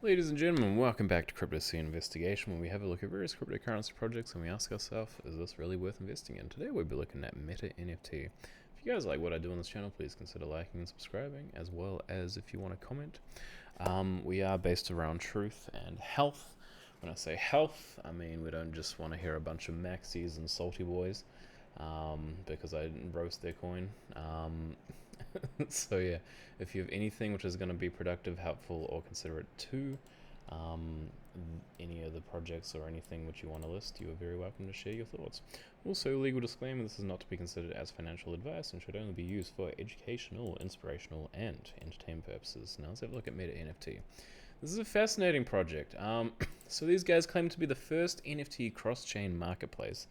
Ladies and gentlemen, welcome back to Cryptocom Investigation, where we have a look at various cryptocurrency projects and we ask ourselves, is this really worth investing in? Today we'll be looking at Metanft. If you guys like what I do on this channel, please consider liking and subscribing, as well as if you want to comment. We are based around truth and health. When I say health, I mean we don't just want to hear a bunch of maxis and salty boys, because I roast their coin. So yeah, if you have anything which is going to be productive, helpful, or considerate to any of the projects or anything which you want to list, you are very welcome to share your thoughts. Also, legal disclaimer, this is not to be considered as financial advice and should only be used for educational, inspirational, and entertainment purposes. Now let's have a look at Metanft. This is a fascinating project. So these guys claim to be the first NFT cross-chain marketplace.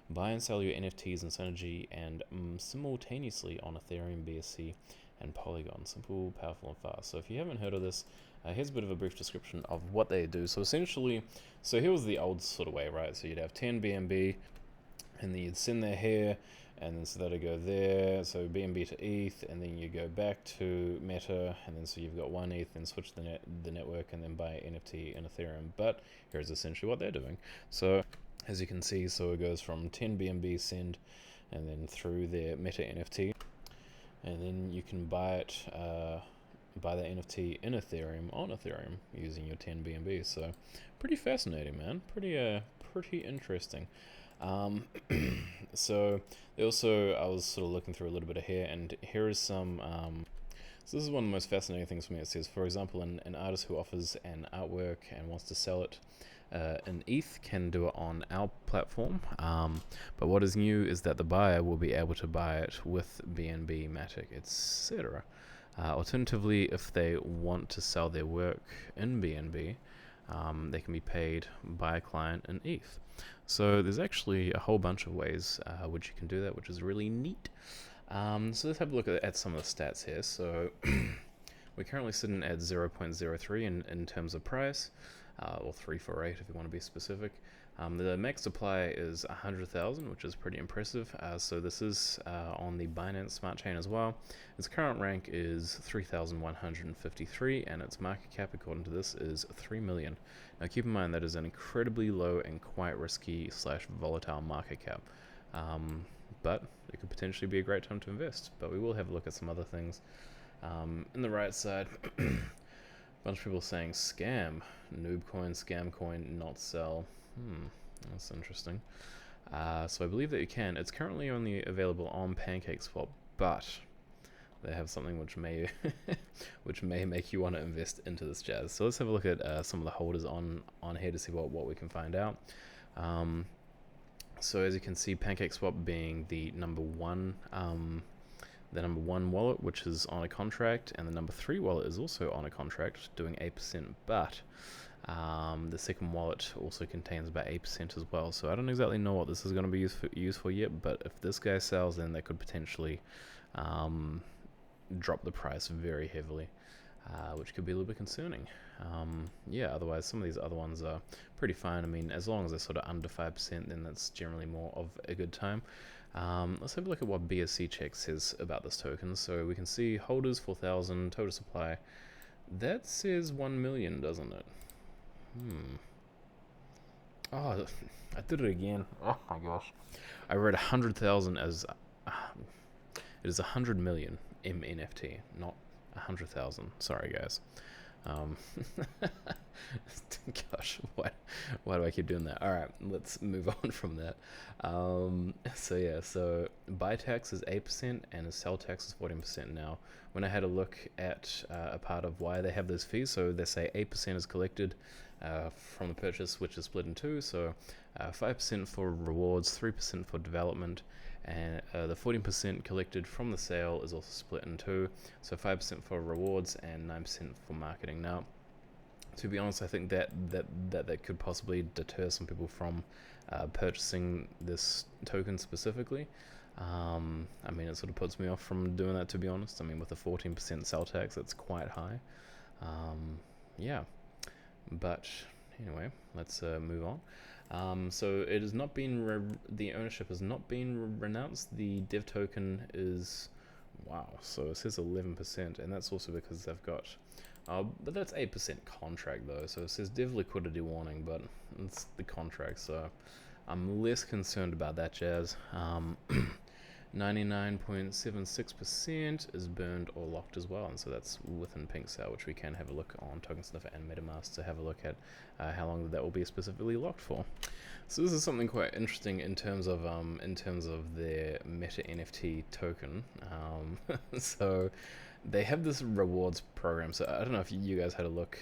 Buy and sell your NFTs in Synergy and simultaneously on Ethereum, BSC, and Polygon. Simple, powerful, and fast. So if you haven't heard of this, here's a bit of a brief description of what they do. So essentially, here was the old sort of way, right? So you'd have 10 BNB, and then you'd send their hair, and then so that'd go there, so BNB to ETH, and then you go back to Meta, and then so you've got one ETH, and switch the network, and then buy NFT in Ethereum. But here's essentially what they're doing. So as you can see, so it goes from 10 BNB send, and then through their Meta NFT, and then you can buy it, buy the NFT in Ethereum on Ethereum using your 10 BNB. So pretty fascinating, man. Pretty interesting. So they also, I was sort of looking through a little bit of here, and here is some. So this is one of the most fascinating things for me. It says, for example, an artist who offers an artwork and wants to sell it in ETH can do it on our platform, but what is new is that the buyer will be able to buy it with BNB, Matic, etc. Alternatively, if they want to sell their work in BNB, they can be paid by a client in ETH. So there's actually a whole bunch of ways which you can do that, which is really neat. So let's have a look at some of the stats here. So we're currently sitting at 0.03 in terms of price, or 348 if you want to be specific. The max supply is 100,000, which is pretty impressive. So this is on the Binance smartchain as well. Its current rank is 3,153, and its market cap, according to this, is 3 million. Now keep in mind that is an incredibly low and quite risky / volatile market cap. But it could potentially be a great time to invest. But we will have a look at some other things. In the right side, bunch of people saying scam, noob coin, scam coin, not sell. That's interesting. So I believe that you can. It's currently only available on pancakeswap, but they have something which may which may make you want to invest into this jazz. So let's have a look at some of the holders on here to see what we can find out. So as you can see, pancakeswap being the number one wallet, which is on a contract, and the number 3 wallet is also on a contract, doing 8%, but the second wallet also contains about 8% as well. So I don't exactly know what this is going to be used for yet, but if this guy sells, then they could potentially drop the price very heavily, which could be a little bit concerning. Yeah, otherwise some of these other ones are pretty fine. I mean, as long as they're sort of under 5%, then that's generally more of a good time. Let's have a look at what BSCcheck says about this token. So we can see holders 4,000, total supply. That says 1 million, doesn't it? Oh, I did it again. Oh my gosh. I read 100,000 as it is 100 million Mnft, not 100,000. Sorry, guys. Gosh, why do I keep doing that? All right, let's move on from that. So buy tax is 8% and sell tax is 14%. Now, when I had a look at a part of why they have those fees, so they say 8% is collected from the purchase, which is split in two. So 5% for rewards, 3% for development, and the 14% collected from the sale is also split in two. So 5% for rewards and 9% for marketing. Now, to be honest, I think that could possibly deter some people from purchasing this token specifically. I mean, it sort of puts me off from doing that, to be honest. I mean, with a 14% sell tax, that's quite high. Yeah, but anyway, let's move on. So it has not been the ownership has not been renounced. The dev token is, wow, so it says 11%, and that's also because they've got But that's 8% contract though, so it says dev liquidity warning, but it's the contract, so I'm less concerned about that jazz. 99.76% is burned or locked as well, and so that's within pink sale, which we can have a look on tokensniffer and Metanft to have a look at how long that will be specifically locked for. So this is something quite interesting in terms of their Meta NFT token. So they have this rewards program. So I don't know if you guys had a look.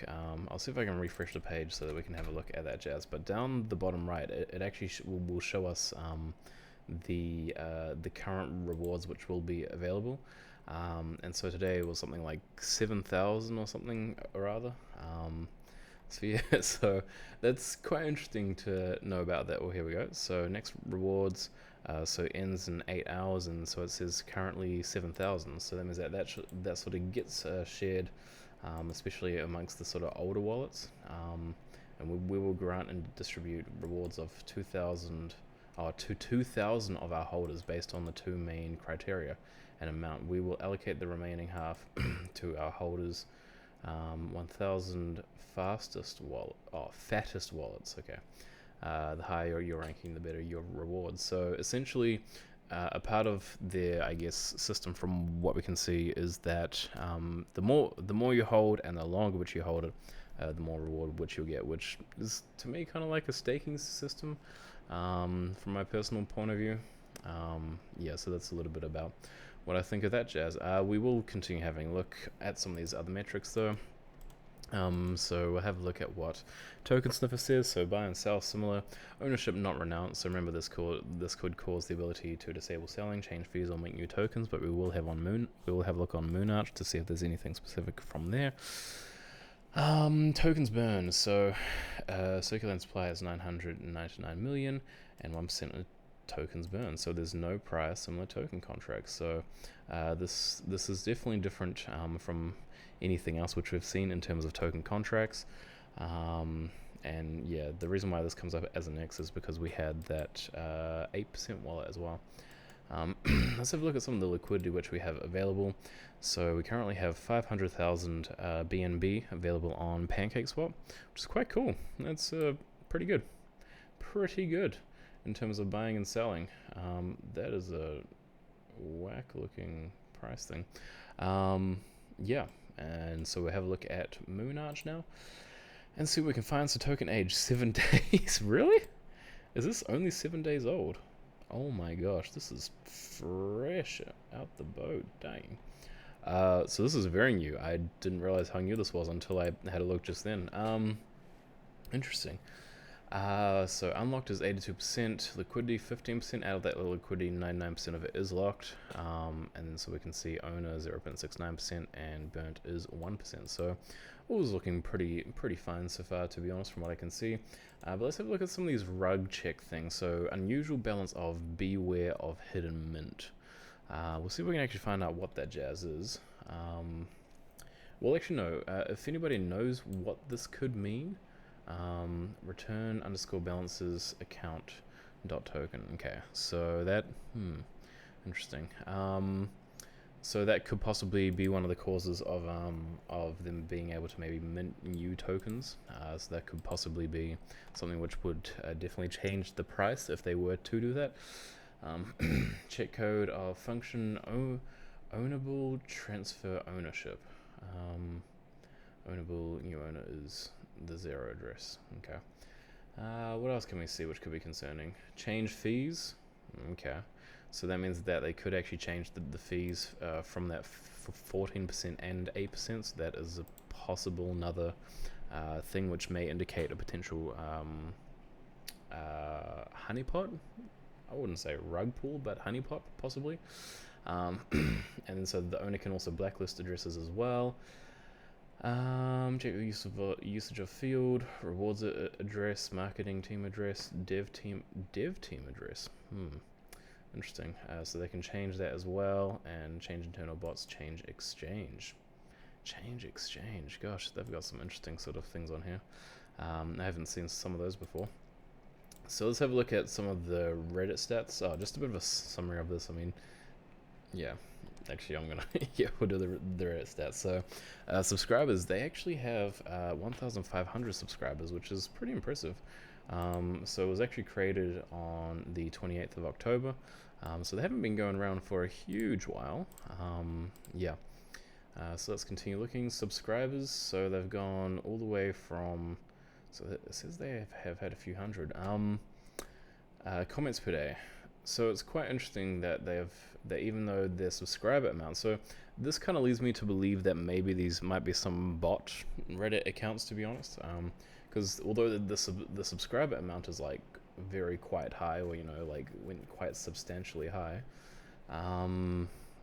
I'll see if I can refresh the page so that we can have a look at that jazz. But down the bottom right, it actually will show us the current rewards which will be available. And so today was something like 7,000 or something or other. So yeah, so that's quite interesting to know about that. Well, here we go. So next rewards, so ends in 8 hours, and so it says currently 7,000. So that means that sort of gets shared, especially amongst the sort of older wallets. And we will grant and distribute rewards of 2,000 to 2,000 of our holders based on the two main criteria and amount. We will allocate the remaining half to our holders. 1,000 fattest wallets. Okay, the higher your ranking, the better your rewards. So essentially, a part of their, I guess, system from what we can see is that the more you hold and the longer which you hold it, the more reward which you'll get, which is to me kind of like a staking system from my personal point of view. Yeah, so that's a little bit about what I think of that jazz. We will continue having a look at some of these other metrics though. So we'll have a look at what tokensniffer says. So buy and sell similar, ownership not renounced. So remember, this could cause the ability to disable selling, change fees, or make new tokens. But we will have a look on Moonarch to see if there's anything specific from there. Tokens burned. So circulating supply is 999 million, and 1% of tokens burned. So there's no prior similar token contracts. So this is definitely different from anything else which we've seen in terms of token contracts. And yeah, the reason why this comes up as an X is because we had that 8% wallet as well. Let's have a look at some of the liquidity which we have available. So we currently have 500,000 BNB available on pancakeswap, which is quite cool. That's pretty good in terms of buying and selling. That is a whack looking price thing. Yeah, and so we'll have a look at Moonarch now and see what we can find. So token age 7 days. Really? Is this only 7 days old? Oh my gosh, this is fresh out the boat. Dang. So this is very new. I didn't realize how new this was until I had a look just then. Interesting. So unlocked is 82%, liquidity 15%. Out of that liquidity, 99% of it is locked. And then so we can see owner 0.69% and burnt is 1%. So all is looking pretty fine so far, to be honest, from what I can see. But let's have a look at some of these rug check things. So unusual balance of beware of hidden mint. We'll see if we can actually find out what that jazz is. Well, actually no. If anybody knows what this could mean, return _ balances account dot token. Okay, so that interesting. So that could possibly be one of the causes of them being able to maybe mint new tokens. So that could possibly be something which would definitely change the price if they were to do that. Check code of function ownable transfer ownership. Ownable new owner is the 0 address. Okay. What else can we see which could be concerning? Change fees. Okay. So that means that they could actually change the fees from that 14% and 8%. So that is a possible another thing which may indicate a potential honeypot. I wouldn't say rug pull, but honeypot possibly. And then so the owner can also blacklist addresses as well. Check the usage of field, rewards address, marketing team address, dev team address. Interesting. So they can change that as well, and change internal bots, change exchange. Gosh, they've got some interesting sort of things on here. I haven't seen some of those before. So let's have a look at some of the Reddit stats. Just a bit of a summary of this. I mean, yeah, actually, I'm gonna yeah, we'll do the Reddit stats. So, subscribers, they actually have 1,500 subscribers, which is pretty impressive. So it was actually created on the 28th of October. So they haven't been going around for a huge while. Yeah. So let's continue looking. Subscribers, so they've gone all the way from, so it says they have had a few hundred. Comments per day. So it's quite interesting that that even though their subscriber amount, so this kind of leads me to believe that maybe these might be some bot Reddit accounts, to be honest. Because although the subscriber amount is like quite high, or like went quite substantially high,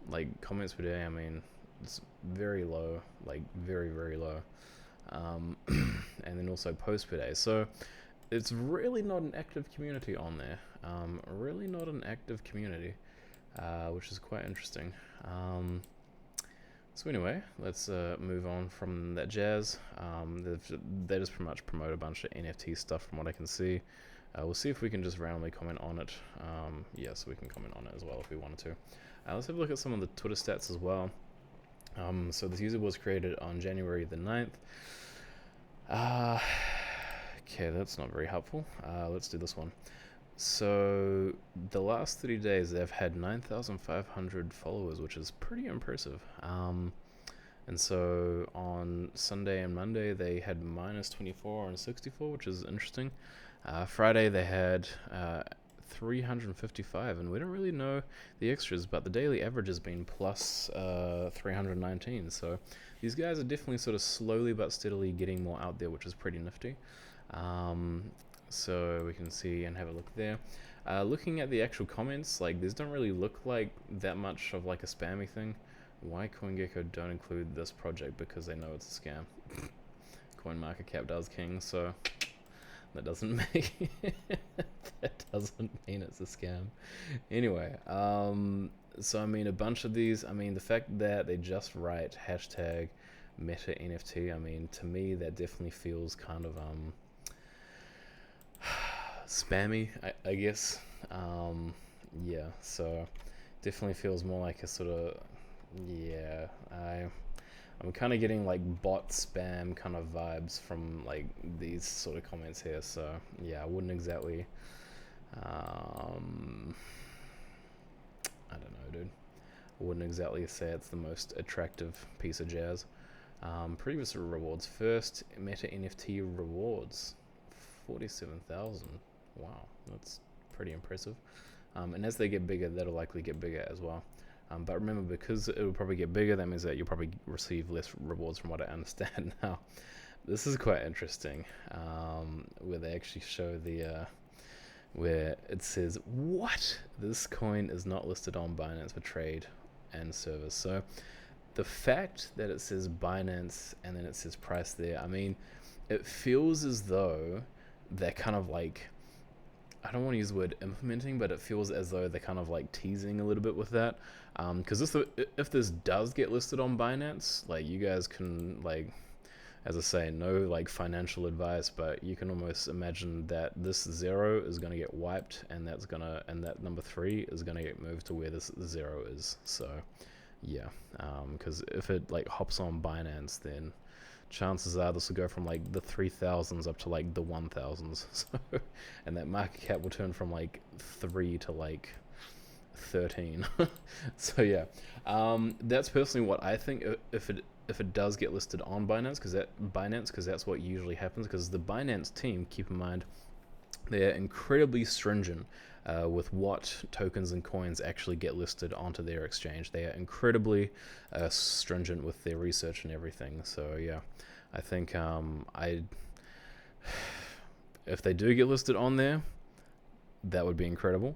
like comments per day, I mean, it's very low, like very low. And then also posts per day. So it's really not an active community on there. Really not an active community, which is quite interesting. So anyway, let's move on from that jazz. They just pretty much promote a bunch of NFT stuff from what I can see. We'll see if we can just randomly comment on it. Yeah, so we can comment on it as well if we wanted to. Let's have a look at some of the Twitter stats as well. So this user was created on January the 9th. Okay, that's not very helpful. Let's do this one. So the last 30 days they've had 9,500 followers, which is pretty impressive. And so on Sunday and Monday they had minus 24 and 64, which is interesting. Friday they had 355, and we don't really know the extras, but the daily average has been plus 319. So these guys are definitely sort of slowly but steadily getting more out there, which is pretty nifty. So we can see and have a look there. Looking at the actual comments, like these don't really look like that much of like a spammy thing. Why CoinGecko don't include this project? Because they know it's a scam. CoinMarketcap does, king, so that doesn't make that doesn't mean it's a scam. Anyway, so I mean a bunch of these, I mean the fact that they just write hashtag Metanft, I mean to me that definitely feels kind of spammy, I guess. Yeah, so definitely feels more like a sort of, yeah, I'm kind of getting like bot spam kind of vibes from like these sort of comments here. So yeah, I wouldn't exactly, I don't know, dude. I wouldn't exactly say it's the most attractive piece of jazz. Previous rewards. First Meta NFT rewards, 47,000. Wow, that's pretty impressive. And as they get bigger, that'll likely get bigger as well. But remember, because it will probably get bigger, that means that you'll probably receive less rewards from what I understand now. This is quite interesting, where they actually show the, where it says, what? This coin is not listed on Binance for trade and service. So the fact that it says Binance and then it says price there, I mean, it feels as though they're kind of like, I don't want to use the word implementing, but it feels as though they're kind of like teasing a little bit with that. Because if this does get listed on Binance, like you guys can, like, as I say, no like financial advice, but you can almost imagine that this 0 is going to get wiped, and that number 3 is going to get moved to where this 0 is. So yeah, because if it like hops on Binance, then chances are this will go from like the 3,000s up to like the 1,000s. So, and that market cap will turn from like 3 to like 13. So yeah, that's personally what I think. If it does get listed on Binance, because that's what usually happens. Because the Binance team, keep in mind, they're incredibly stringent with what tokens and coins actually get listed onto their exchange. They are incredibly stringent with their research and everything. So yeah, I think if they do get listed on there, that would be incredible.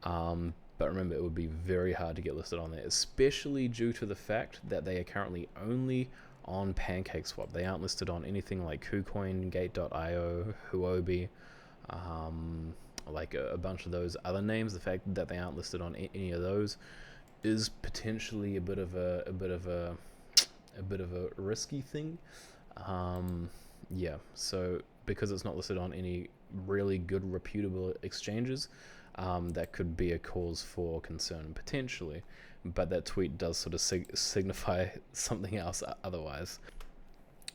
But remember, it would be very hard to get listed on there, especially due to the fact that they are currently only on pancakeswap. They aren't listed on anything like kucoin, gate.io, huobi, like a bunch of those other names. The fact that they aren't listed on any of those is potentially a bit of a risky thing. Yeah, so because it's not listed on any really good reputable exchanges, that could be a cause for concern potentially, but that tweet does sort of signify something else otherwise.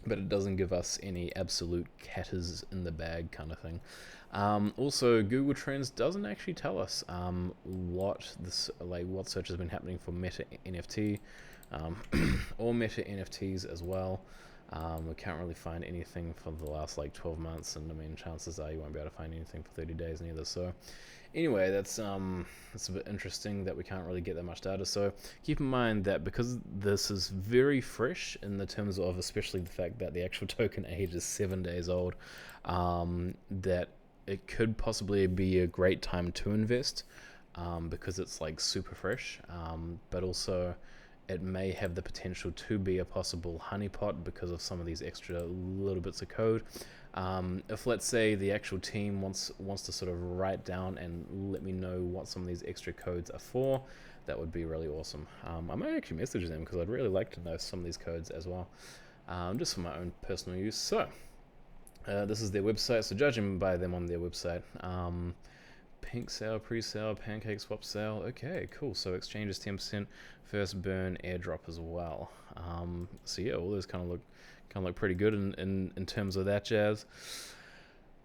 But it doesn't give us any absolute catters in the bag kind of thing. Also, Google Trends doesn't actually tell us what search has been happening for Meta NFT, or Meta NFTs as well. We can't really find anything for the last like 12 months, and I mean, chances are you won't be able to find anything for 30 days neither. So anyway, that's a bit interesting that we can't really get that much data. So keep in mind that because this is very fresh in the terms of especially the fact that the actual token age is 7 days old, that it could possibly be a great time to invest, because it's like super fresh, but also it may have the potential to be a possible honeypot because of some of these extra little bits of code. If, let's say, the actual team wants to sort of write down and let me know what some of these extra codes are for, that would be really awesome. I might actually message them because I'd really like to know some of these codes as well, just for my own personal use. So this is their website, so judging by them on their website, pink sale, pre-sale, pancakeswap sale. Okay, cool. So exchanges 10%, first burn, airdrop as well. So yeah, all those kind of look pretty good in terms of that jazz.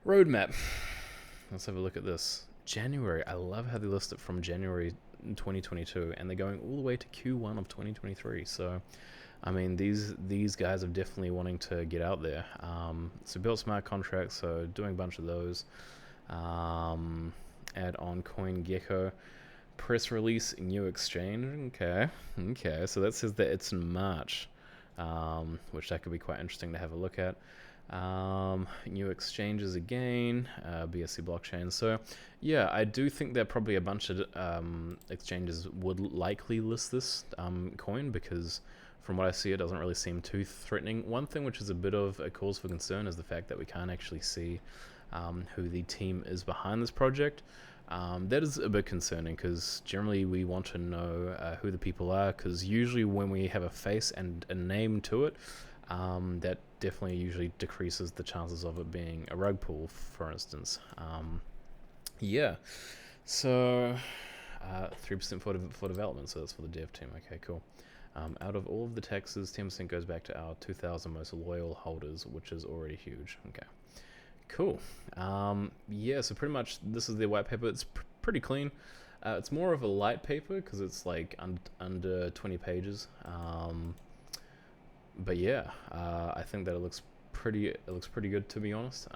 Roadmap. Let's have a look at this. January. I love how they list it from January 2022, and they're going all the way to Q1 of 2023. So, I mean, these guys are definitely wanting to get out there. So built smart contracts, so doing a bunch of those. Add on coingecko. Press release, new exchange. Okay. So that says that it's in March, which that could be quite interesting to have a look at. New exchanges again, BSC blockchain. So yeah, I do think that probably a bunch of exchanges would likely list this coin, because from what I see, it doesn't really seem too threatening. One thing which is a bit of a cause for concern is the fact that we can't actually see who the team is behind this project. That is a bit concerning, because generally we want to know who the people are, because usually when we have a face and a name to it, that definitely usually decreases the chances of it being a rug pull, for instance. Yeah, so 3% for development, so that's for the dev team. Okay, cool. Out of all of the taxes, 10% goes back to our 2,000 most loyal holders, which is already huge. Okay. Cool. Yeah, so pretty much this is their white paper. It's pretty clean. It's more of a light paper because it's like under 20 pages. But yeah, I think that it looks pretty good, to be honest.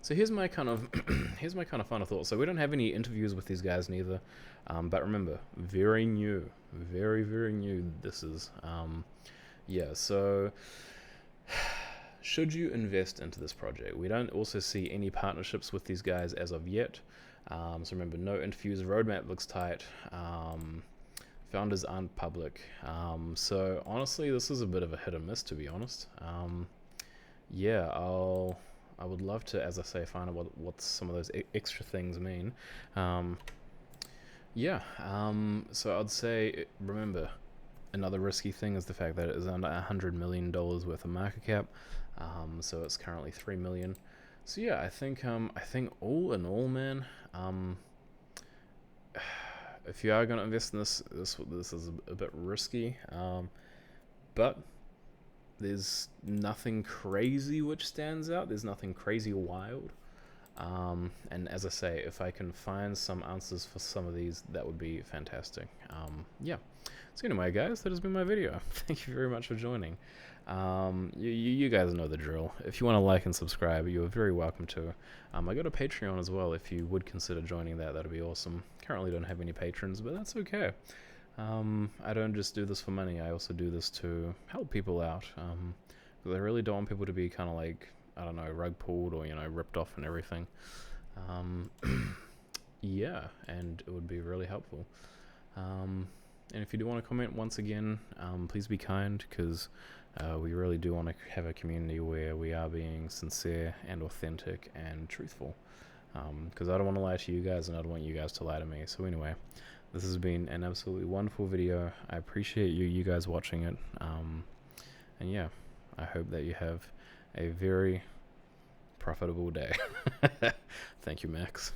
So here's my kind of final thoughts. So we don't have any interviews with these guys neither. But remember, very new, very new. This is yeah. So should you invest into this project? We don't also see any partnerships with these guys as of yet. So remember, no interviews. Roadmap looks tight. Founders aren't public. So honestly, this is a bit of a hit or miss, to be honest. Yeah, I would love to, as I say, find out what some of those extra things mean. Yeah. So I'd say, remember, another risky thing is the fact that it is under $100 million worth of market cap. So it's currently 3 million. So yeah, I think all in all, man, if you are going to invest in this is a bit risky. But there's nothing crazy which stands out. There's nothing crazy wild. And as I say, if I can find some answers for some of these, that would be fantastic. Yeah. So anyway, guys, that has been my video. Thank you very much for joining. You guys know the drill. If you want to like and subscribe, you are very welcome to. I got a Patreon as well. If you would consider joining that, that'd be awesome. Currently don't have any patrons, but that's okay. I don't just do this for money. I also do this to help people out. Because I really don't want people to be kind of like, I don't know, rug pulled or, ripped off and everything. Yeah, and it would be really helpful. And if you do want to comment, once again, please be kind, because we really do want to have a community where we are being sincere and authentic and truthful. Because I don't want to lie to you guys, and I don't want you guys to lie to me. So anyway, this has been an absolutely wonderful video. I appreciate you guys watching it. And yeah, I hope that you have a very profitable day. Thank you, Max.